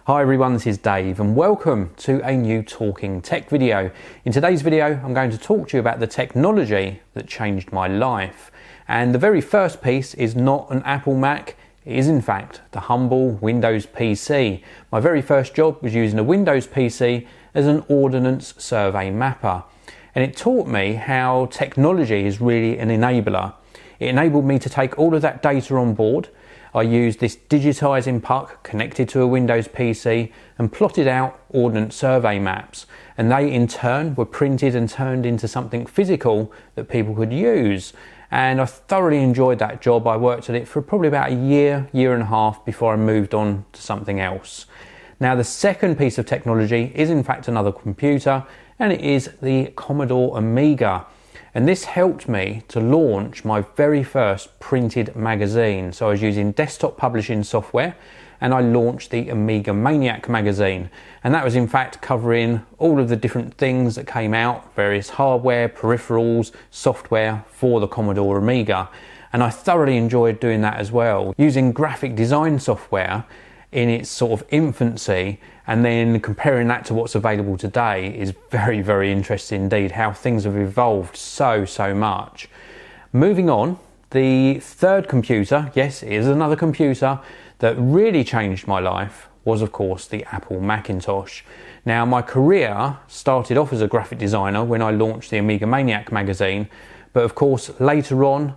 Hi everyone, this is Dave and welcome to a new Talking Tech video. In today's video I'm going to talk to you about the technology that changed my life. And the very first piece is not an Apple Mac, it is in fact the humble Windows PC. My very first job was using a Windows PC as an ordnance survey mapper. And it taught me how technology is really an enabler. It enabled me to take all of that data on board. I used this digitising puck connected to a Windows PC and plotted out ordnance survey maps, and they in turn were printed and turned into something physical that people could use. And I thoroughly enjoyed that job. I worked at it for probably about a year and a half before I moved on to something else. Now the second piece of technology is in fact another computer, and it is the Commodore Amiga. And this helped me to launch my very first printed magazine. So I was using desktop publishing software and I launched the Amiga Maniac magazine. And that was in fact covering all of the different things that came out, various hardware, peripherals, software for the Commodore Amiga. And I thoroughly enjoyed doing that as well. Using graphic design software in its sort of infancy and then comparing that to what's available today is very interesting indeed, how things have evolved so much. Moving on, the third computer, yes, it is another computer that really changed my life, was of course the Apple Macintosh. Now my career started off as a graphic designer when I launched the Amiga Maniac magazine, but of course later on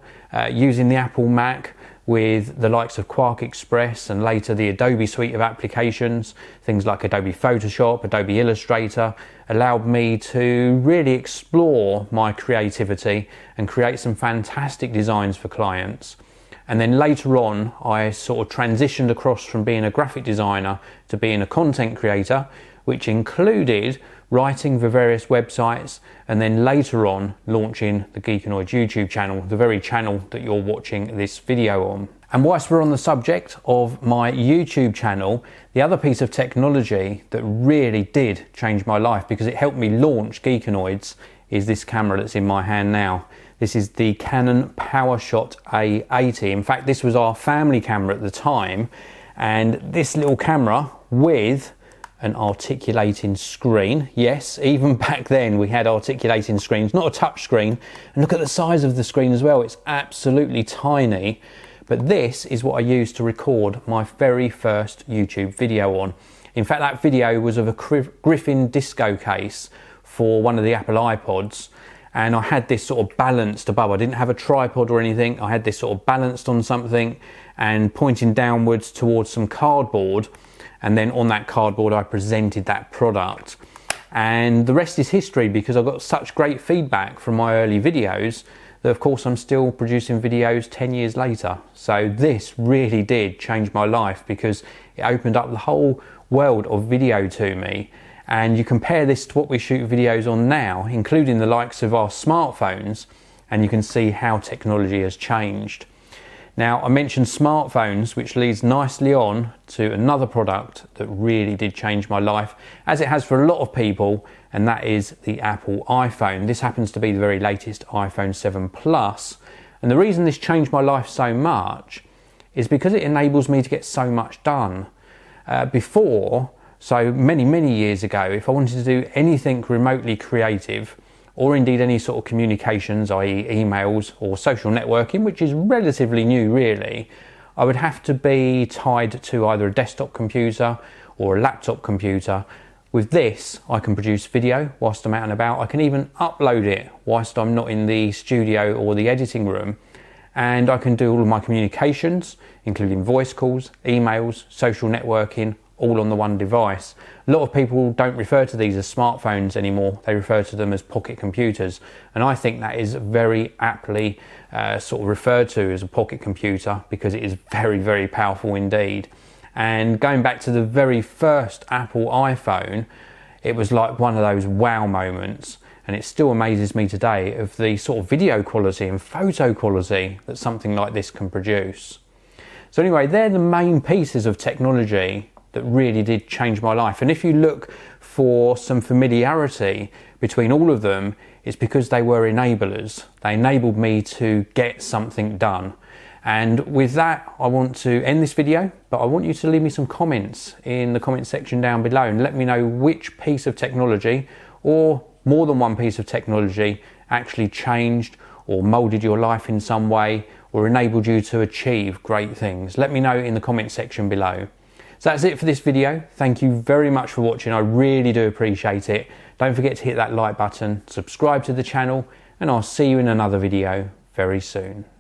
using the Apple Mac with the likes of Quark Express and later the Adobe suite of applications, things like Adobe Photoshop, Adobe Illustrator, allowed me to really explore my creativity and create some fantastic designs for clients. And then later on, I sort of transitioned across from being a graphic designer to being a content creator, which included writing for various websites and then later on launching the Geekanoids YouTube channel, the very channel that you're watching this video on. And whilst we're on the subject of my YouTube channel, the other piece of technology that really did change my life because it helped me launch Geekanoids is this camera that's in my hand now. This is the Canon Powershot A80. In fact, this was our family camera at the time, and this little camera with an articulating screen. Yes, even back then we had articulating screens, not a touch screen. And look at the size of the screen as well, it's absolutely tiny. But this is what I used to record my very first YouTube video on. In fact, that video was of a Griffin disco case for one of the Apple iPods. And I had this sort of balanced above. I didn't have a tripod or anything. I had this sort of balanced on something and pointing downwards towards some cardboard. And then on that cardboard I presented that product, and the rest is history because I got such great feedback from my early videos that of course I'm still producing videos 10 years later. So this really did change my life because it opened up the whole world of video to me. And you compare this to what we shoot videos on now, including the likes of our smartphones, and you can see how technology has changed. Now, I mentioned smartphones, which leads nicely on to another product that really did change my life, as it has for a lot of people, and that is the Apple iPhone. This happens to be the very latest iPhone 7 Plus. And the reason this changed my life so much is because it enables me to get so much done. Before, so many years ago, if I wanted to do anything remotely creative, or indeed any sort of communications, i.e. emails or social networking, which is relatively new really, I would have to be tied to either a desktop computer or a laptop computer. With this, I can produce video whilst I'm out and about. I can even upload it whilst I'm not in the studio or the editing room. And I can do all of my communications, including voice calls, emails, social networking, all on the one device. A lot of people don't refer to these as smartphones anymore, they refer to them as pocket computers, and I think that is very aptly sort of referred to as a pocket computer because it is very powerful indeed. And going back to the very first Apple iPhone, it was like one of those wow moments, and it still amazes me today of the sort of video quality and photo quality that something like this can produce. So anyway, they're the main pieces of technology that really did change my life. And if you look for some familiarity between all of them, it's because they were enablers. They enabled me to get something done. And with that, I want to end this video, but I want you to leave me some comments in the comment section down below and let me know which piece of technology, or more than one piece of technology, actually changed or molded your life in some way or enabled you to achieve great things. Let me know in the comment section below. So that's it for this video. Thank you very much for watching. I really do appreciate it. Don't forget to hit that like button, subscribe to the channel, and I'll see you in another video very soon.